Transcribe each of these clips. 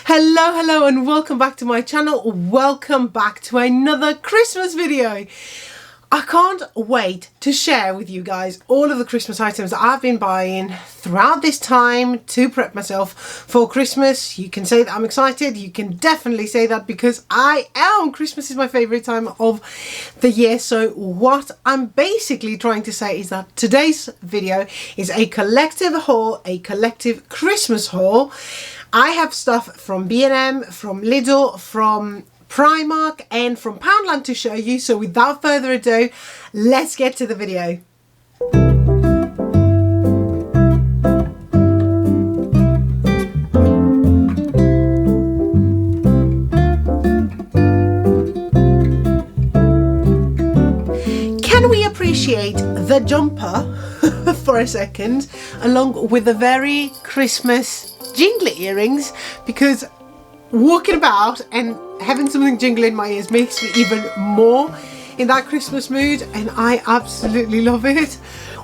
Hello and welcome back to my channel. Welcome back to another Christmas video. I can't wait to share with you guys all of the Christmas items that I've been buying throughout this time to prep myself for Christmas. You can say that I'm excited. You can definitely say that because I am. Christmas is my favorite time of the year. So what I'm basically trying to say is that today's video is a collective haul, a collective Christmas haul. I have stuff from B&M, from Lidl, from Primark and from Poundland to show you. So without further ado, let's get to the video. Can we appreciate the jumper for a second, along with the very Christmas jingly earrings, because walking about and having something jingle in my ears makes me even more in that Christmas mood, and I absolutely love it.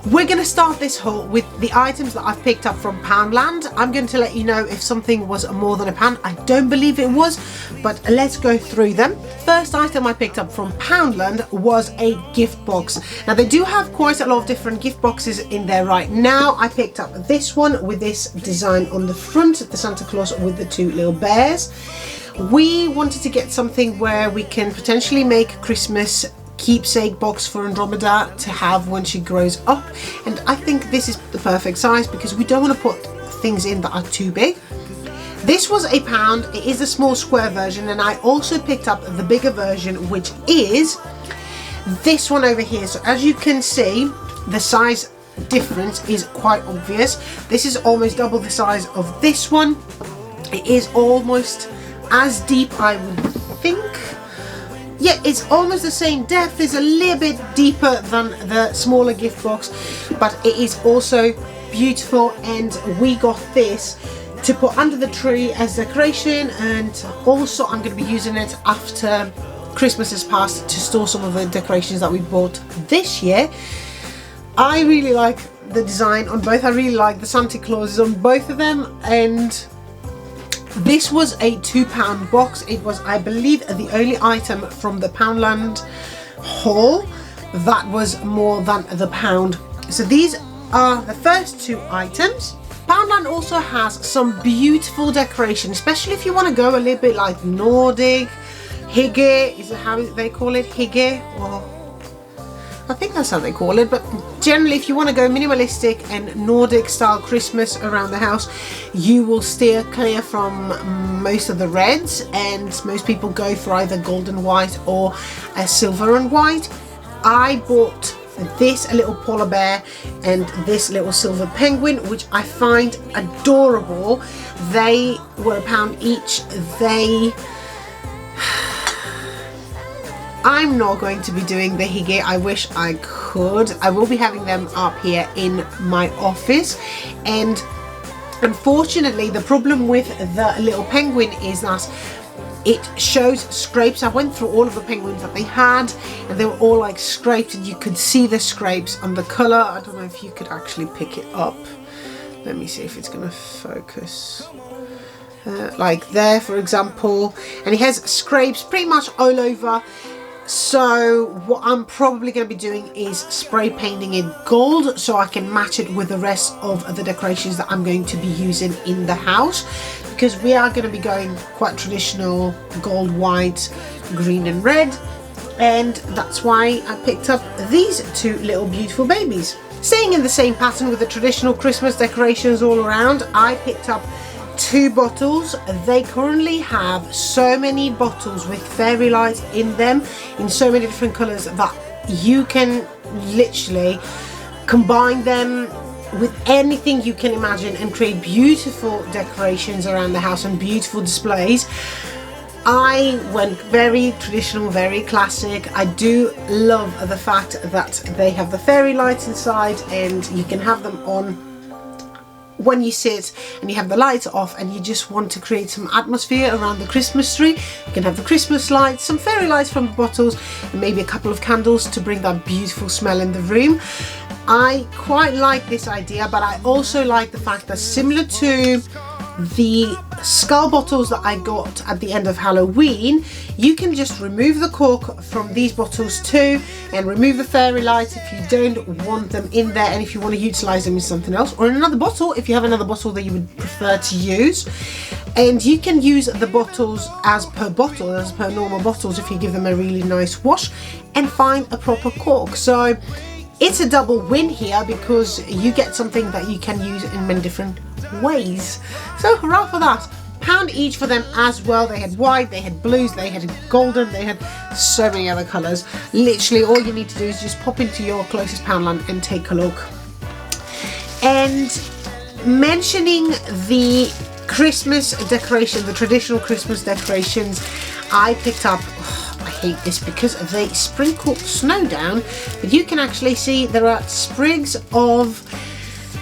We're going to start this haul with the items that I've picked up from Poundland. I'm going to let you know if something was more than £1. I don't believe it was, but let's go through them. First item I picked up from Poundland was a gift box. Now they do have quite a lot of different gift boxes in there right now. I picked up this one with this design on the front, the Santa Claus with the two little bears. We wanted to get something where we can potentially make Christmas keepsake box for Andromeda to have when she grows up, and I think this is the perfect size because we don't want to put things in that are too big. This was £1. It is a small square version, and I also picked up the bigger version, which is this one over here. So as you can see, the size difference is quite obvious. This is almost double the size of this one. It is almost as deep, I would think. Yeah, it's almost the same depth. It's a little bit deeper than the smaller gift box, but it is also beautiful, and we got this to put under the tree as decoration, and also I'm going to be using it after Christmas has passed to store some of the decorations that we bought this year. I really like the design on both. I really like the Santa Clauses on both of them, and this was a £2 box. It was, I believe, the only item from the Poundland haul that was more than the £1. So these are the first two items. Poundland also has some beautiful decoration, especially if you want to go a little bit like Nordic, hygge, is it how they call it, hygge, or I think that's how they call it, but generally if you want to go minimalistic and Nordic style Christmas around the house, you will steer clear from most of the reds, and most people go for either gold and white or a silver and white. I bought this little polar bear and this little silver penguin, which I find adorable. They were £1 each. I'm not going to be doing the hygge. I wish I could. I will be having them up here in my office, and unfortunately the problem with the little penguin is that it shows scrapes. I went through all of the penguins that they had, and they were all like scraped, and you could see the scrapes on the colour. I don't know if you could actually pick it up. Let me see if it's going to focus. Like there, for example, and it has scrapes pretty much all over. So what I'm probably going to be doing is spray painting it gold so I can match it with the rest of the decorations that I'm going to be using in the house, because we are going to be going quite traditional gold, white, green and red, and that's why I picked up these two little beautiful babies. Staying in the same pattern with the traditional Christmas decorations all around, I picked up two bottles. They currently have so many bottles with fairy lights in them in so many different colours that you can literally combine them with anything you can imagine and create beautiful decorations around the house and beautiful displays. I went very traditional, very classic. I do love the fact that they have the fairy lights inside, and you can have them on when you sit and you have the lights off and you just want to create some atmosphere around the Christmas tree. You can have the Christmas lights, some fairy lights from the bottles, and maybe a couple of candles to bring that beautiful smell in the room. I quite like this idea, but I also like the fact that, similar to the skull bottles that I got at the end of Halloween. You can just remove the cork from these bottles too and remove the fairy lights if you don't want them in there, and if you want to utilize them in something else or in another bottle if you have another bottle that you would prefer to use. And you can use the bottles as per bottle, as per normal bottles, if you give them a really nice wash and find a proper cork. So it's a double win here because you get something that you can use in many different ways. So hurrah for that. £1 each for them as well. They had white, they had blues, they had golden, they had so many other colours. Literally all you need to do is just pop into your closest Poundland and take a look. And mentioning the Christmas decoration, the traditional Christmas decorations, I picked up, I hate this because they sprinkle snow down, but you can actually see there are sprigs of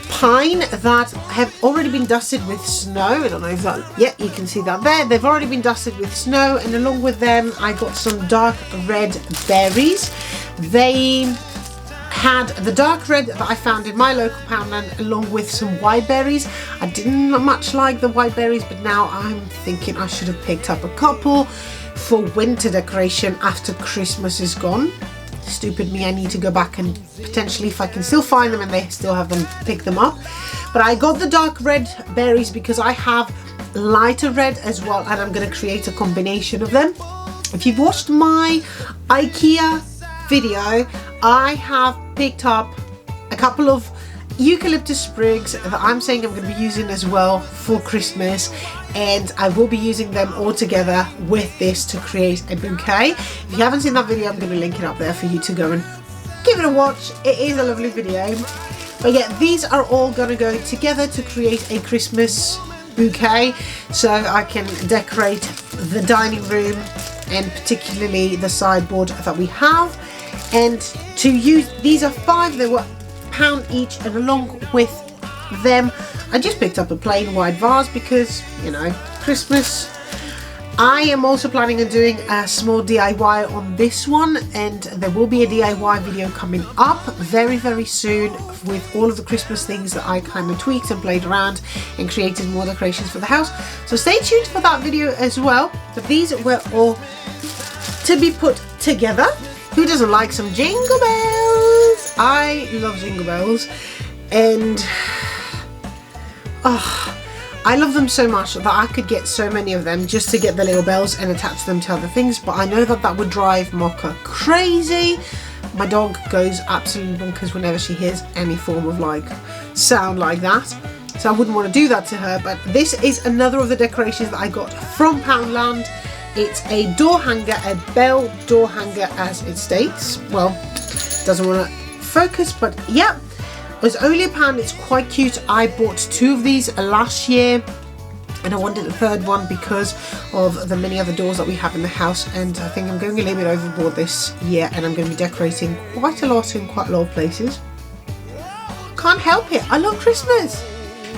pine that have already been dusted with snow. I don't know if that, yeah, you can see that there. They've already been dusted with snow, and along with them I got some dark red berries. They had the dark red that I found in my local Poundland along with some white berries. I didn't much like the white berries, but now I'm thinking I should have picked up a couple for winter decoration after Christmas is gone. Stupid me, I need to go back and potentially, if I can still find them and they still have them, pick them up. But I got the dark red berries because I have lighter red as well, and I'm going to create a combination of them. If you've watched my IKEA video, I have picked up a couple of eucalyptus sprigs that I'm saying I'm going to be using as well for Christmas, and I will be using them all together with this to create a bouquet. If you haven't seen that video, I'm going to link it up there for you to go and give it a watch. It is a lovely video. But yeah, these are all going to go together to create a Christmas bouquet, so I can decorate the dining room and particularly the sideboard that we have. And to use, these are 5, they were £1 each, and along with them I just picked up a plain white vase because, you know, Christmas. I am also planning on doing a small DIY on this one, and there will be a DIY video coming up very, very soon with all of the Christmas things that I kind of tweaked and played around and created more decorations for the house. So stay tuned for that video as well. But these were all to be put together. Who doesn't like some jingle bells? I love jingle bells, and I love them so much that I could get so many of them just to get the little bells and attach them to other things, but I know that that would drive Mocha crazy. My dog goes absolutely bonkers whenever she hears any form of like sound like that, so I wouldn't want to do that to her. But this is another of the decorations that I got from Poundland. It's a door hanger, a bell door hanger as it states. Well, doesn't want to focus, but yeah. It was only £1. It's quite cute. I bought 2 of these last year, and I wanted a third one because of the many other doors that we have in the house, and I think I'm going a little bit overboard this year, and I'm going to be decorating quite a lot in quite a lot of places. Can't help it, I love Christmas.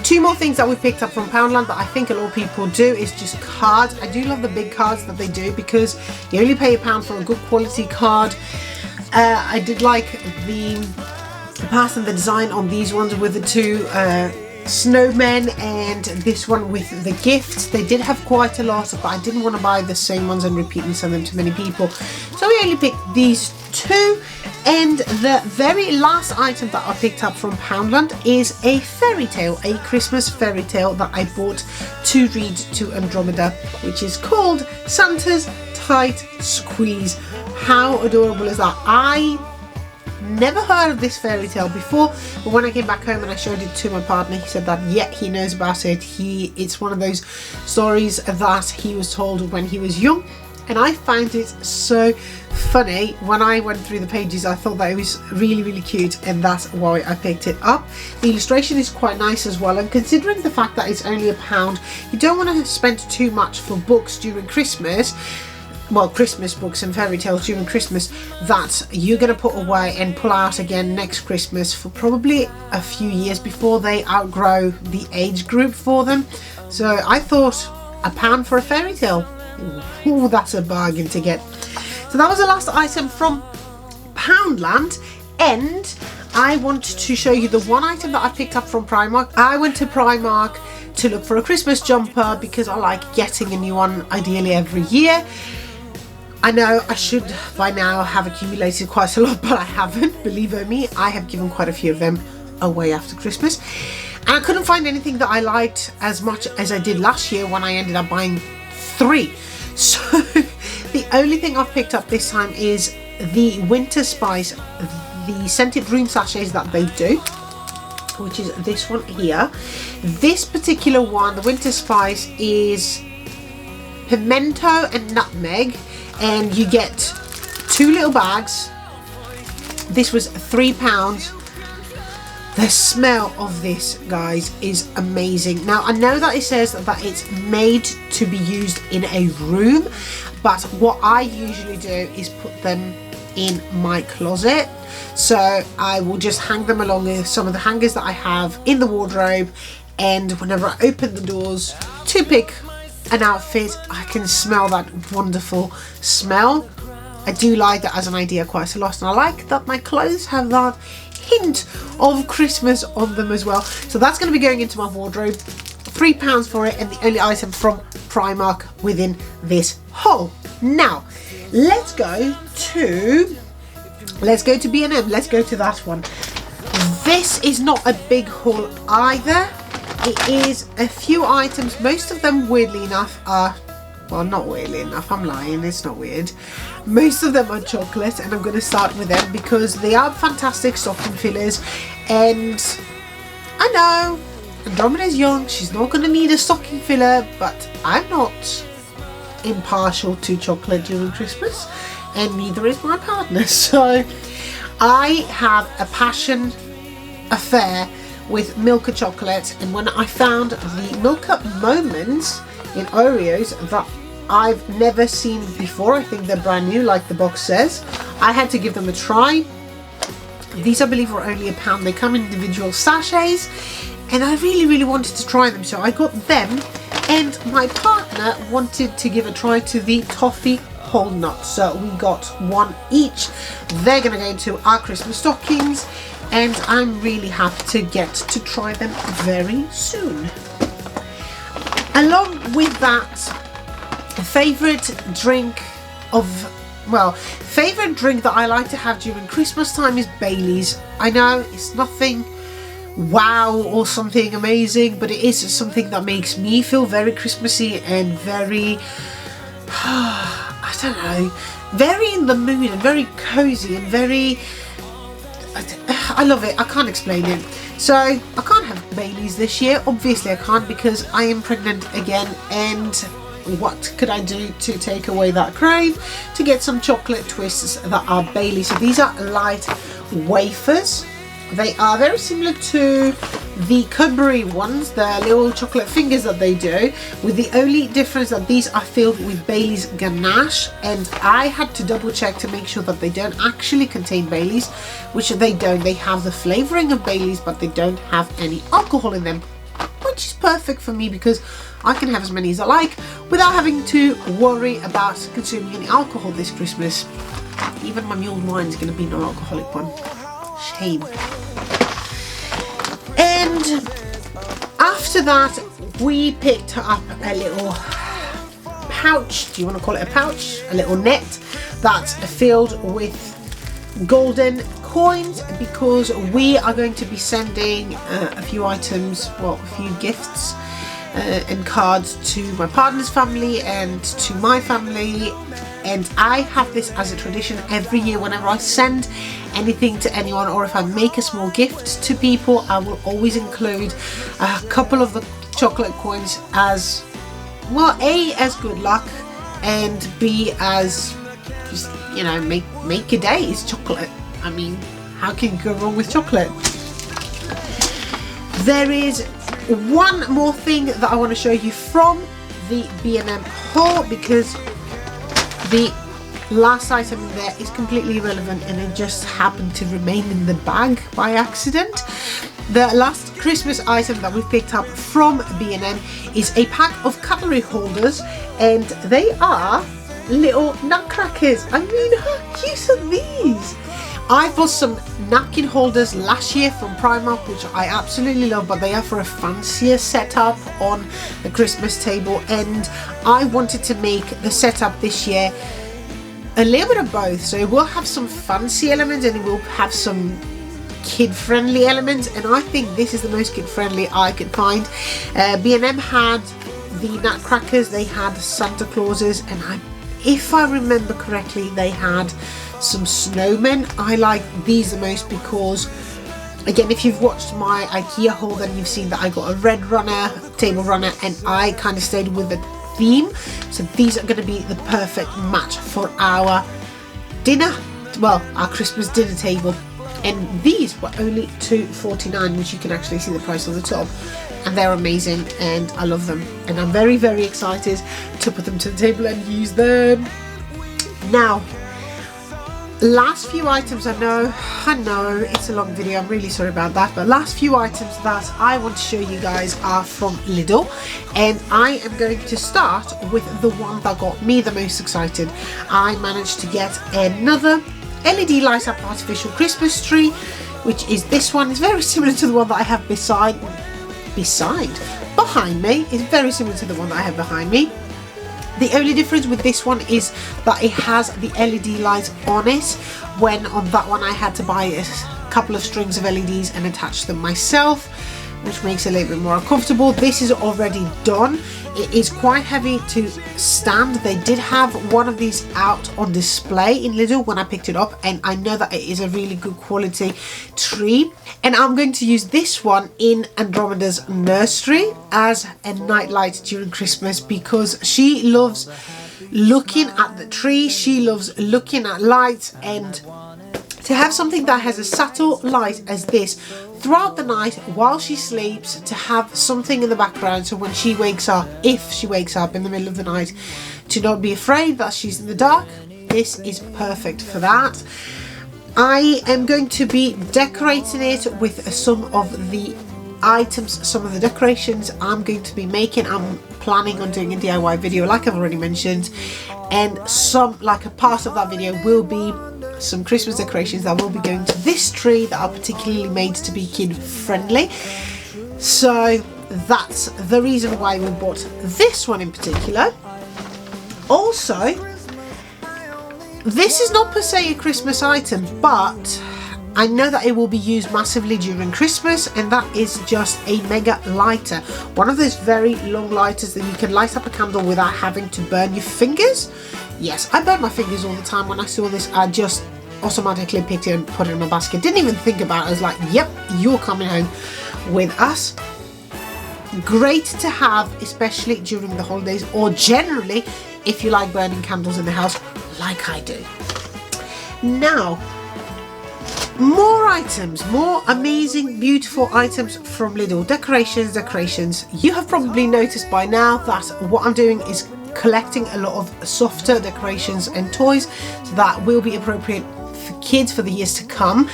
2 more things that we picked up from Poundland that I think a lot of people do is just cards. I do love the big cards that they do because you only pay £1 for a good quality card. I did like the pattern, the design on these ones with the 2 snowmen, and this one with the gifts. They did have quite a lot, but I didn't want to buy the same ones and repeat and send them to many people, so we only picked these 2. And the very last item that I picked up from Poundland is a fairy tale, a Christmas fairy tale that I bought to read to Andromeda, which is called Santa's Tight Squeeze. How adorable is that? I never heard of this fairy tale before, but when I came back home and I showed it to my partner, he said that yeah, he knows about it. It's one of those stories that he was told when he was young, and I found it so funny. When I went through the pages, I thought that it was really, really cute, and that's why I picked it up. The illustration is quite nice as well, and considering the fact that it's only £1, you don't want to spend too much for books during Christmas. Well, Christmas books and fairy tales during Christmas that you're going to put away and pull out again next Christmas for probably a few years before they outgrow the age group for them. So I thought £1 for a fairy tale, ooh, that's a bargain to get. So that was the last item from Poundland, and I want to show you the one item that I picked up from Primark. I went to Primark to look for a Christmas jumper because I like getting a new one ideally every year. I know I should by now have accumulated quite a lot, but I haven't. Believe it me, I have given quite a few of them away after Christmas. And I couldn't find anything that I liked as much as I did last year when I ended up buying 3. So the only thing I've picked up this time is the Winter Spice, the scented room sachets that they do, which is this one here. This particular one, the Winter Spice, is pimento and nutmeg, and you get 2 little bags. This was £3. The smell of this, guys, is amazing. Now, I know that it says that it's made to be used in a room, but what I usually do is put them in my closet. So I will just hang them along with some of the hangers that I have in the wardrobe, and whenever I open the doors to pick an outfit, I can smell that wonderful smell. I do like that as an idea quite a lot, and I like that my clothes have that hint of Christmas on them as well. So that's going to be going into my wardrobe. £3 for it, and the only item from Primark within this haul. Now let's go to B&M. Let's go to that one. This is not a big haul either. It is a few items. Most of them, weirdly enough, are, well, not weirdly enough, I'm lying, it's not weird. Most of them are chocolate, and I'm going to start with them because they are fantastic stocking fillers. And I know Andromeda's young, she's not going to need a stocking filler, but I'm not impartial to chocolate during Christmas, and neither is my partner. So I have a passion affair with Milka chocolate, and when I found the Milka Moments in Oreos that I've never seen before, I think they're brand new like the box says, I had to give them a try. These, I believe, were only £1. They come in individual sachets, and I really wanted to try them, so I got them, and my partner wanted to give a try to the toffee whole nuts, so we got 1 each. They're going to go into our Christmas stockings, and I'm really happy to get to try them very soon. Along with that, favourite drink that I like to have during Christmas time is Bailey's. I know it's nothing wow or something amazing, but it is something that makes me feel very Christmassy and very I don't know, very in the mood and very cozy and very, I love it. I can't explain it. So I can't have Bailey's this year. Obviously I can't, because I am pregnant again, and what could I do to take away that crave? To get some chocolate twists that are Bailey's. So these are light wafers. They are very similar to the Cadbury ones, the little chocolate fingers that they do, with the only difference that these are filled with Bailey's ganache, and I had to double check to make sure that they don't actually contain Bailey's, which they don't. They have the flavouring of Bailey's, but they don't have any alcohol in them, which is perfect for me because I can have as many as I like without having to worry about consuming any alcohol this Christmas. Even my mulled wine is going to be an alcoholic one. Shame. And after that, we picked up a little pouch. Do you want to call it a pouch? A little net that's filled with golden coins, because we are going to be sending a few items, well, a few gifts and cards to my partner's family and to my family. And I have this as a tradition every year. Whenever I send anything to anyone, or if I make a small gift to people, I will always include a couple of the chocolate coins as, well, A, as good luck, and B, as just, you know, make your day. It's chocolate. I mean, how can you go wrong with chocolate? There is one more thing that I want to show you from the B&M haul, because the last item in there is completely irrelevant and it just happened to remain in the bag by accident. The last Christmas item that we picked up from B&M is a pack of cutlery holders, and they are little nutcrackers. I mean, how cute are these? I bought some napkin holders last year from Primark, which I absolutely love, but they are for a fancier setup on the Christmas table, and I wanted to make the setup this year a little bit of both. So it will have some fancy elements and it will have some kid-friendly elements, and I think this is the most kid-friendly I could find. B&M had the nutcrackers, they had Santa Clauses, and if I remember correctly, they had some snowmen. I like these the most because, again, if you've watched my IKEA haul, then you've seen that I got a red runner, table runner, and I kind of stayed with the theme. So these are going to be the perfect match for our dinner, well, our Christmas dinner table. And these were only £2.49, which you can actually see the price on the top, and they're amazing and I love them, and I'm very, very excited to put them to the table and use them. Now, last few items, I know it's a long video, I'm really sorry about that, but last few items that I want to show you guys are from Lidl, and I am going to start with the one that got me the most excited. I managed to get another LED light up artificial Christmas tree, which is this one. It's very similar to the one that I have behind me. It's very similar to the one that I have behind me. The only difference with this one is that it has the LED light on it, when on that one I had to buy a couple of strings of LEDs and attach them myself, which makes it a little bit more uncomfortable. This is already done. It is quite heavy to stand. They did have one of these out on display in Lidl when I picked it up, and I know that it is a really good quality tree, and I'm going to use this one in Andromeda's nursery as a night light during Christmas, because she loves looking at the tree, she loves looking at lights, and to have something that has a subtle light as this throughout the night while she sleeps, to have something in the background so when she wakes up, if she wakes up in the middle of the night, to not be afraid that she's in the dark, this is perfect for that. I am going to be decorating it with some of the items, some of the decorations I'm going to be making. I'm planning on doing a DIY video like I've already mentioned, and some, like a part of that video will be some Christmas decorations that will be going to this tree that are particularly made to be kid friendly. So that's the reason why we bought this one in particular. Also, this is not per se a Christmas item, but I know that it will be used massively during Christmas, and that is just a mega lighter. One of those very long lighters that you can light up a candle without having to burn your fingers. Yes, I burn my fingers all the time. When I saw this, I just automatically picked it and put it in my basket. Didn't even think about it. I was like, yep, you're coming home with us. Great to have, especially during the holidays, or generally if you like burning candles in the house like I do. Now, more items, more amazing, beautiful items from Lidl. Decorations. You have probably noticed by now that what I'm doing is collecting a lot of softer decorations and toys that will be appropriate for kids for the years to come.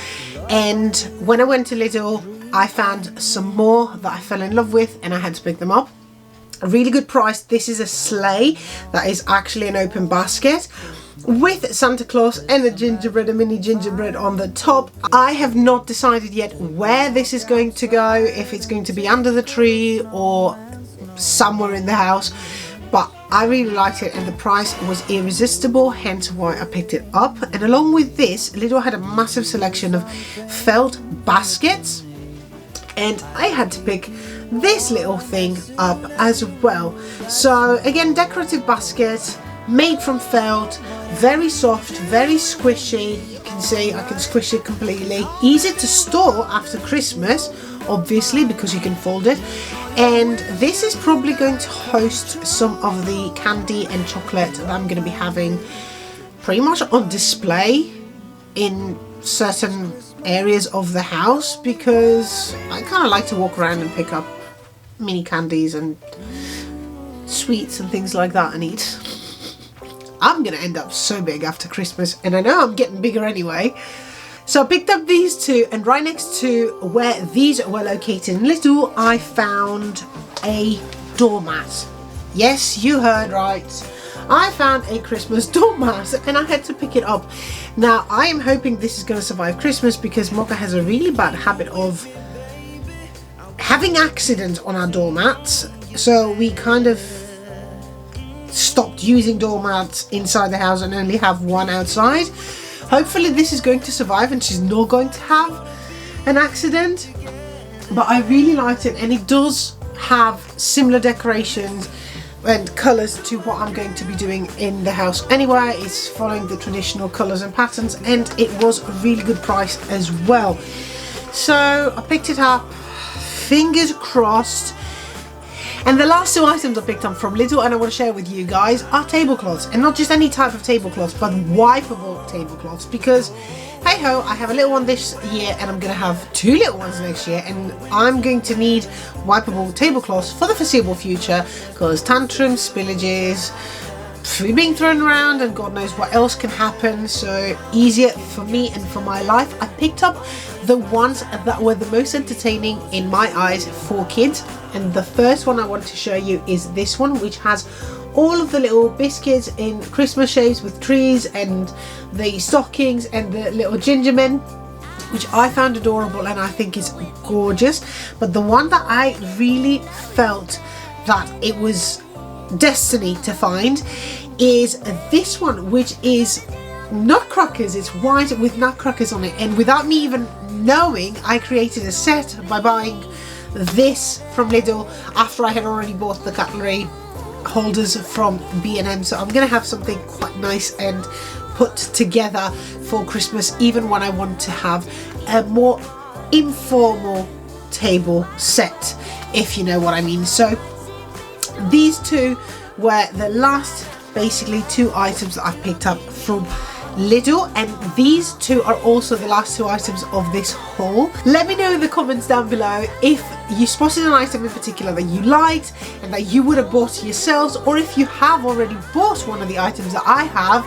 And when I went to Lidl, I found some more that I fell in love with, and I had to pick them up. A really good price. This is a sleigh that is actually an open basket with Santa Claus and a mini gingerbread on the top. I have not decided yet where this is going to go, if it's going to be under the tree or somewhere in the house, but I really liked it and the price was irresistible, hence why I picked it up. And along with this, Lidl had a massive selection of felt baskets, and I had to pick this little thing up as well. So again, decorative basket made from felt, very soft, very squishy. You can see I can squish it completely. Easy to store after Christmas, obviously, because you can fold it. And this is probably going to host some of the candy and chocolate that I'm going to be having pretty much on display in certain areas of the house, because I kind of like to walk around and pick up mini candies and sweets and things like that and eat. I'm going to end up so big after Christmas, and I know I'm getting bigger anyway. So I picked up these two, and right next to where these were located in Lidl, I found a doormat. Yes, you heard right. I found a Christmas doormat and I had to pick it up. Now I am hoping this is going to survive Christmas because Mocha has a really bad habit of having accidents on our doormats, so we kind of stopped using doormats inside the house and only have one outside. Hopefully this is going to survive and she's not going to have an accident, but I really liked it, and it does have similar decorations and colours to what I'm going to be doing in the house anyway. It's following the traditional colours and patterns, and it was a really good price as well. So I picked it up, fingers crossed. And the last two items I picked up from Lidl and I want to share with you guys are tablecloths, and not just any type of tablecloths, but wipeable tablecloths, because hey ho, I have a little one this year and I'm going to have two little ones next year, and I'm going to need wipeable tablecloths for the foreseeable future because tantrums, spillages, food being thrown around, and God knows what else can happen. So easier for me and for my life, I picked up the ones that were the most entertaining in my eyes for kids. And the first one I want to show you is this one, which has all of the little biscuits in Christmas shapes with trees and the stockings and the little ginger men, which I found adorable and I think is gorgeous. But the one that I really felt that it was destiny to find is this one, which is nutcrackers. It's white with nutcrackers on it, and without me even knowing, I created a set by buying this from Lidl after I had already bought the cutlery holders from B&M. So I'm gonna have something quite nice and put together for Christmas, even when I want to have a more informal table set, if you know what I mean. So these two were the last basically two items that I've picked up from Lidl, and these two are also the last two items of this haul. Let me know in the comments down below if you spotted an item in particular that you liked and that you would have bought yourselves, or if you have already bought one of the items that I have.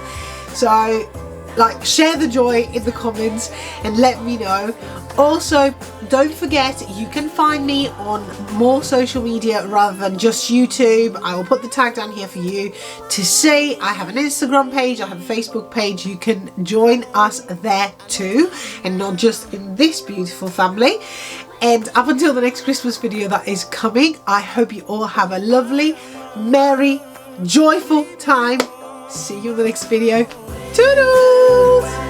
So like, share the joy in the comments and let me know. Also, don't forget, you can find me on more social media rather than just YouTube. I will put the tag down here for you to see. I have an Instagram page, I have a Facebook page. You can join us there too, and not just in this beautiful family. And up until the next Christmas video that is coming, I hope you all have a lovely, merry, joyful time. See you in the next video. Toodles!